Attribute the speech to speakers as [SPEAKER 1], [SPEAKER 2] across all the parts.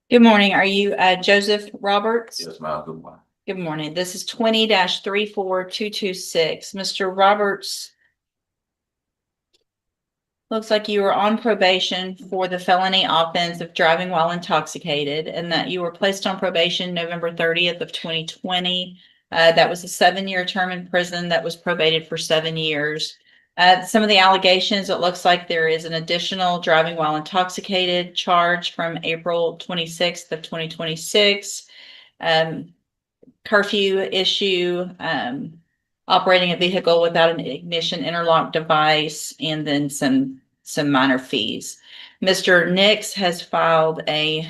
[SPEAKER 1] Good morning. Are you Joseph Roberts?
[SPEAKER 2] Yes, ma'am. Good morning.
[SPEAKER 1] Good morning. This is 20-34226. Mr. Roberts, looks like you were on probation for the felony offense of driving while intoxicated, and that you were placed on probation November 30th of 2020. That was a 7-year term in prison that was probated for 7 years. Some of the allegations, it looks like there is an additional driving while intoxicated charge from April 26th of 2026. Curfew issue, operating a vehicle without an ignition interlock device, and then some minor fees. Mr. Nix has filed a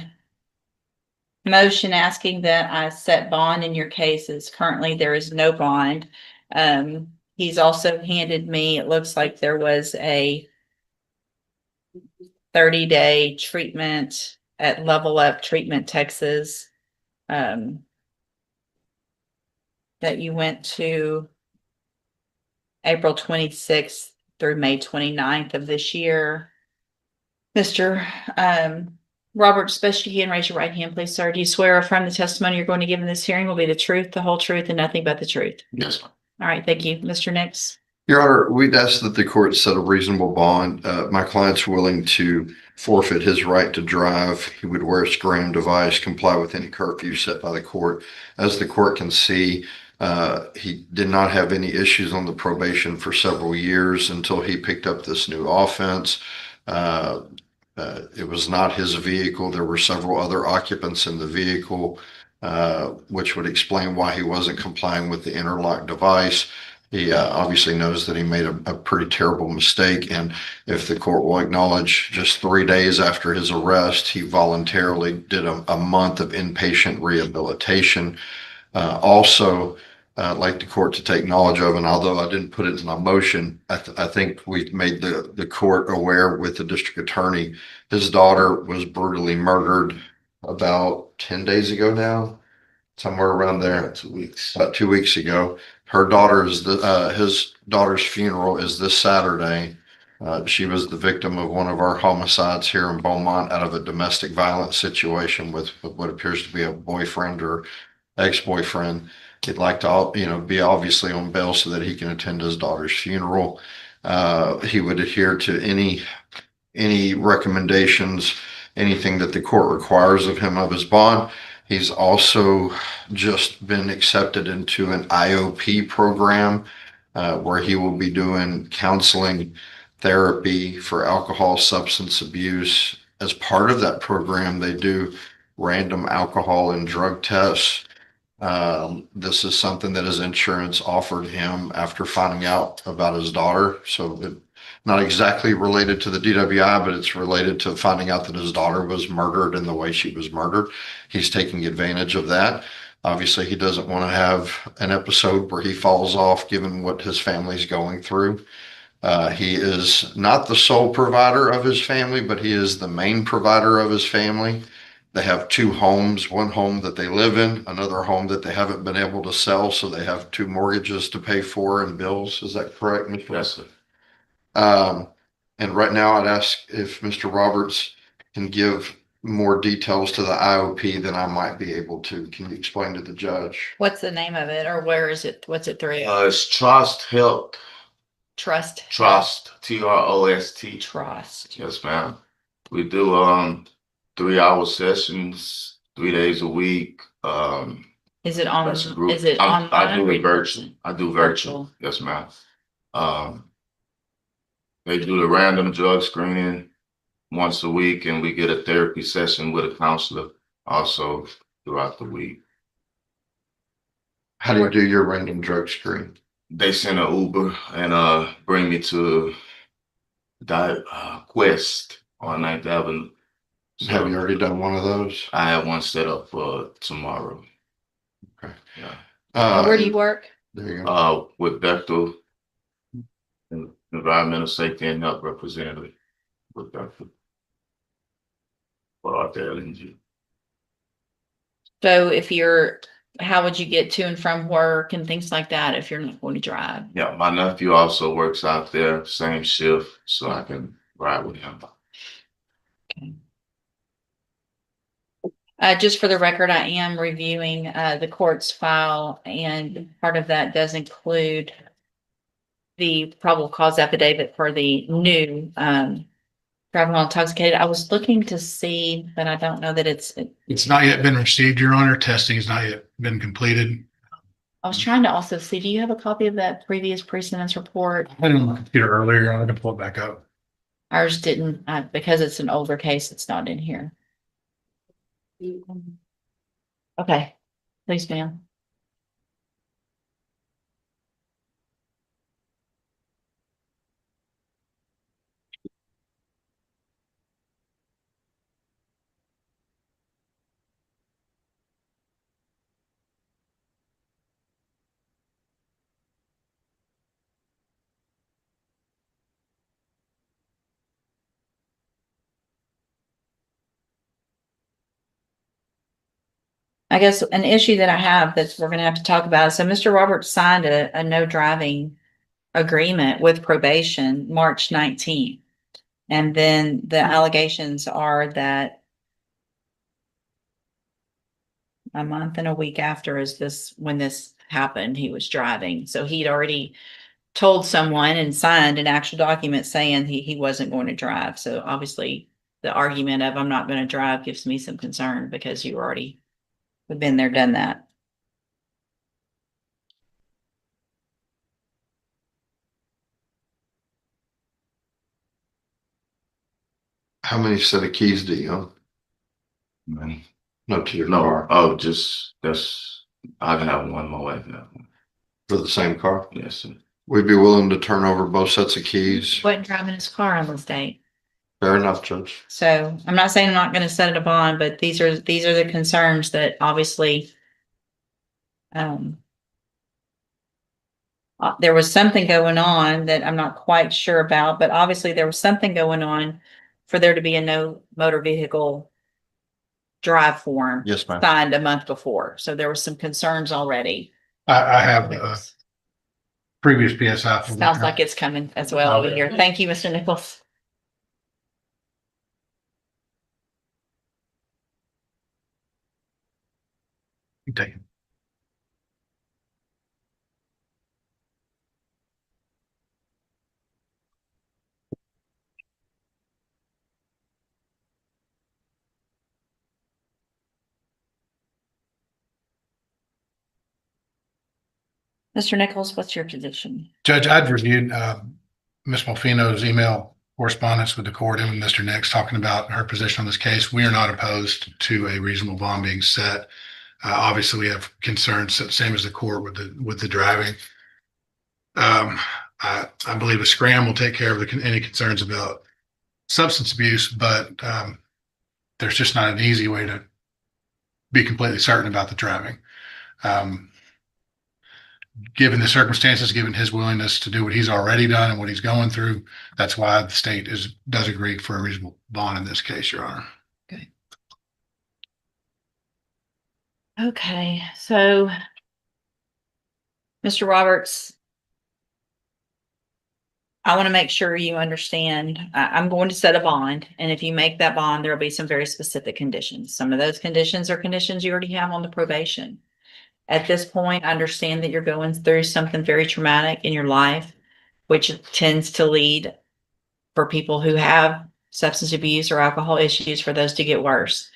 [SPEAKER 1] motion asking that I set bond in your cases. Currently, there is no bond. He's also handed me, it looks like there was a 30-day treatment at Level Up Treatment, Texas, that you went to April 26th through May 29th of this year. Mr. Roberts, best you can, raise your right hand, please, sir. Do you swear or affirm the testimony you're going to give in this hearing will be the truth, the whole truth, and nothing but the truth?
[SPEAKER 2] Yes, ma'am.
[SPEAKER 1] All right, thank you. Mr. Nix?
[SPEAKER 3] Your Honor, we'd ask that the court set a reasonable bond. My client's willing to forfeit his right to drive. He would wear a scram device, comply with any curfew set by the court. As the court can see, he did not have any issues on the probation for several years until he picked up this new offense. It was not his vehicle. There were several other occupants in the vehicle, which would explain why he wasn't complying with the interlock device. He obviously knows that he made a pretty terrible mistake. And if the court will acknowledge, just 3 days after his arrest, he voluntarily did a month of inpatient rehabilitation. Also, I'd like the court to take knowledge of, and although I didn't put it in my motion, I think we've made the court aware with the district attorney. His daughter was brutally murdered about 10 days ago now, somewhere around there.
[SPEAKER 2] 2 weeks.
[SPEAKER 3] About 2 weeks ago. His daughter's funeral is this Saturday. She was the victim of one of our homicides here in Beaumont out of a domestic violence situation with what appears to be a boyfriend or ex-boyfriend. He'd like to, be obviously on bail so that he can attend his daughter's funeral. He would adhere to any recommendations, anything that the court requires of him of his bond. He's also just been accepted into an IOP program where he will be doing counseling therapy for alcohol substance abuse. As part of that program, they do random alcohol and drug tests. This is something that his insurance offered him after finding out about his daughter. So not exactly related to the DWI, but it's related to finding out that his daughter was murdered in the way she was murdered. He's taking advantage of that. Obviously, he doesn't want to have an episode where he falls off given what his family's going through. He is not the sole provider of his family, but he is the main provider of his family. They have 2 homes, one home that they live in, another home that they haven't been able to sell. So they have 2 mortgages to pay for and bills. Is that correct, Mr.
[SPEAKER 2] Yes, sir.
[SPEAKER 3] And right now I'd ask if Mr. Roberts can give more details to the IOP than I might be able to. Can you explain to the judge?
[SPEAKER 1] What's the name of it, or where is it? What's it through?
[SPEAKER 2] It's Trust Health.
[SPEAKER 1] Trust.
[SPEAKER 2] Trust.
[SPEAKER 1] Trust.
[SPEAKER 2] Yes, ma'am. We do 3-hour sessions, 3 days a week.
[SPEAKER 1] Is it on?
[SPEAKER 2] That's a group.
[SPEAKER 1] Is it online?
[SPEAKER 2] I do
[SPEAKER 1] or
[SPEAKER 2] it virtual. I do virtual. Yes, ma'am. They do the random drug screening once a week, and we get a therapy session with a counselor also throughout the week.
[SPEAKER 3] How do you do your random drug screen?
[SPEAKER 2] They send an Uber and bring me to Quest on 9th Avenue. So
[SPEAKER 3] Have you already done one of those?
[SPEAKER 2] I have one set up for tomorrow.
[SPEAKER 3] Okay.
[SPEAKER 2] Yeah.
[SPEAKER 1] Where do you work?
[SPEAKER 3] There you go.
[SPEAKER 2] With Bechtel, Environmental Safety and Health Representative with Bechtel. For LNG.
[SPEAKER 1] So how would you get to and from work and things like that if you're not going to drive?
[SPEAKER 2] Yeah, my nephew also works out there, same shift, so I can ride with him.
[SPEAKER 1] Okay. Just for the record, I am reviewing, the court's file, and part of that does include the probable cause affidavit for the new, driving while intoxicated. I was looking to see, but I don't know that
[SPEAKER 4] It's not yet been received, Your Honor. Testing has not yet been completed.
[SPEAKER 1] I was trying to also see, do you have a copy of that previous precedence report?
[SPEAKER 4] I had it on my computer earlier, Your Honor, to pull it back up.
[SPEAKER 1] Ours didn't, because it's an older case, it's not in here. Okay, please, ma'am. I guess an issue that I have that we're gonna have to talk about, so Mr. Roberts signed a no driving agreement with probation March 19th. And then the allegations are that a month and a week after when this happened, he was driving. So he'd already told someone and signed an actual document saying he wasn't going to drive. So obviously the argument of I'm not going to drive gives me some concern because you already have been there, done that.
[SPEAKER 3] How many set of keys do you own?
[SPEAKER 2] Man.
[SPEAKER 3] No, to your
[SPEAKER 2] No,
[SPEAKER 3] car,
[SPEAKER 2] oh, just, I have one, my wife have one.
[SPEAKER 3] for the same car?
[SPEAKER 2] Yes, sir.
[SPEAKER 3] We'd be willing to turn over both sets of keys.
[SPEAKER 1] Wasn't driving his car on this date.
[SPEAKER 3] Fair enough, Judge.
[SPEAKER 1] So I'm not saying I'm not going to set it a bond, but these are the concerns that obviously there was something going on that I'm not quite sure about, but obviously there was something going on for there to be a no motor vehicle drive form
[SPEAKER 3] Yes, ma'am.
[SPEAKER 1] signed a month before. So there were some concerns already.
[SPEAKER 4] I have previous PSI.
[SPEAKER 1] Sounds like it's coming as well over here. Thank you, Mr. Nichols.
[SPEAKER 4] Take it.
[SPEAKER 1] Mr. Nichols, what's your position?
[SPEAKER 4] Judge, I'd reviewed Ms. Molfino's email correspondence with the court and with Mr. Nix talking about her position on this case. We are not opposed to a reasonable bond being set. Obviously, we have concerns, same as the court with the driving. I believe a scram will take care of any concerns about substance abuse, but there's just not an easy way to be completely certain about the driving. Given the circumstances, given his willingness to do what he's already done and what he's going through, that's why the state does agree for a reasonable bond in this case, Your Honor.
[SPEAKER 1] Okay, so Mr. Roberts, I want to make sure you understand, I'm going to set a bond, and if you make that bond, there'll be some very specific conditions. Some of those conditions are conditions you already have on the probation. At this point, I understand that you're going through something very traumatic in your life, which tends to lead for people who have substance abuse or alcohol issues for those to get worse.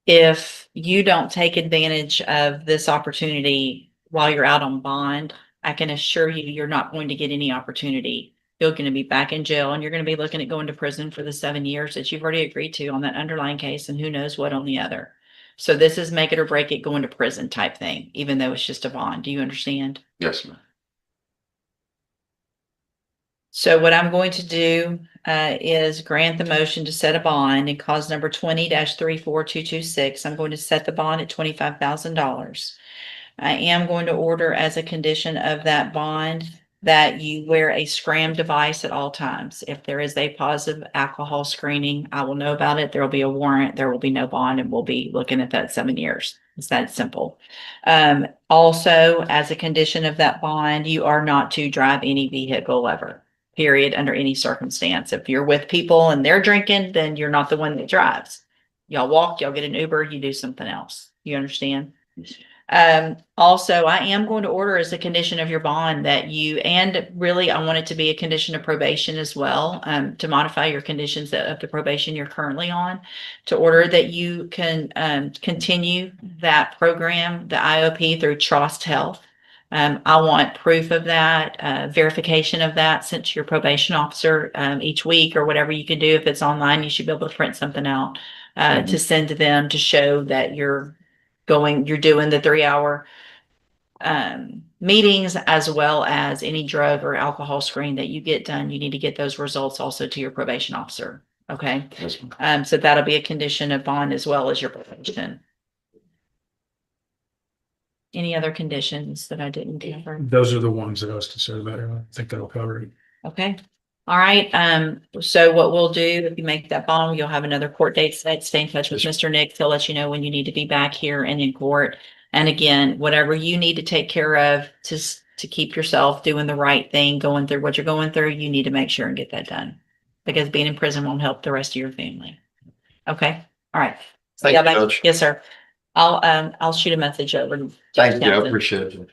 [SPEAKER 1] If you don't take advantage of this opportunity while you're out on bond, I can assure you, you're not going to get any opportunity. You're going to be back in jail and you're going to be looking at going to prison for the 7 years that you've already agreed to on that underlying case and who knows what on the other. So this is make it or break it, going to prison type thing, even though it's just a bond. Do you understand?
[SPEAKER 2] Yes, ma'am.
[SPEAKER 1] So what I'm going to do is grant the motion to set a bond in cause number 20-34226. I'm going to set the bond at $25,000. I am going to order as a condition of that bond that you wear a scram device at all times. If there is a positive alcohol screening, I will know about it. There will be a warrant. There will be no bond, and we'll be looking at that 7 years. It's that simple. Also, as a condition of that bond, you are not to drive any vehicle ever, period, under any circumstance. If you're with people and they're drinking, then you're not the one that drives. Y'all walk, y'all get an Uber, you do something else. You understand? Also, I am going to order as a condition of your bond that you, and really, I want it to be a condition of probation as well, to modify your conditions of the probation you're currently on, to order that you can, continue that program, the IOP through Trust Health. I want proof of that, verification of that sent to your probation officer, each week or whatever you can do. If it's online, you should be able to print something out, to send to them to show that you're doing the 3 hour meetings, as well as any drug or alcohol screen that you get done. You need to get those results also to your probation officer. Okay.
[SPEAKER 2] Yes, ma'am.
[SPEAKER 1] So that'll be a condition of bond as well as your probation. Any other conditions that I didn't cover?
[SPEAKER 5] Those are the ones that I was concerned about. I think that'll cover it.
[SPEAKER 1] Okay. All right. So what we'll do, if you make that bond, you'll have another court date set. Stay in touch with Mr. Nick. He'll let you know when you need to be back here and in court. And again, whatever you need to take care of to keep yourself doing the right thing, going through what you're going through, you need to make sure and get that done. Because being in prison won't help the rest of your family. Okay. All right.
[SPEAKER 3] Thank
[SPEAKER 1] Yeah,
[SPEAKER 3] you, Judge.
[SPEAKER 1] yes, sir. I'll shoot a message over. to Judge
[SPEAKER 3] Thank you. I
[SPEAKER 1] Townsend.
[SPEAKER 3] appreciate it.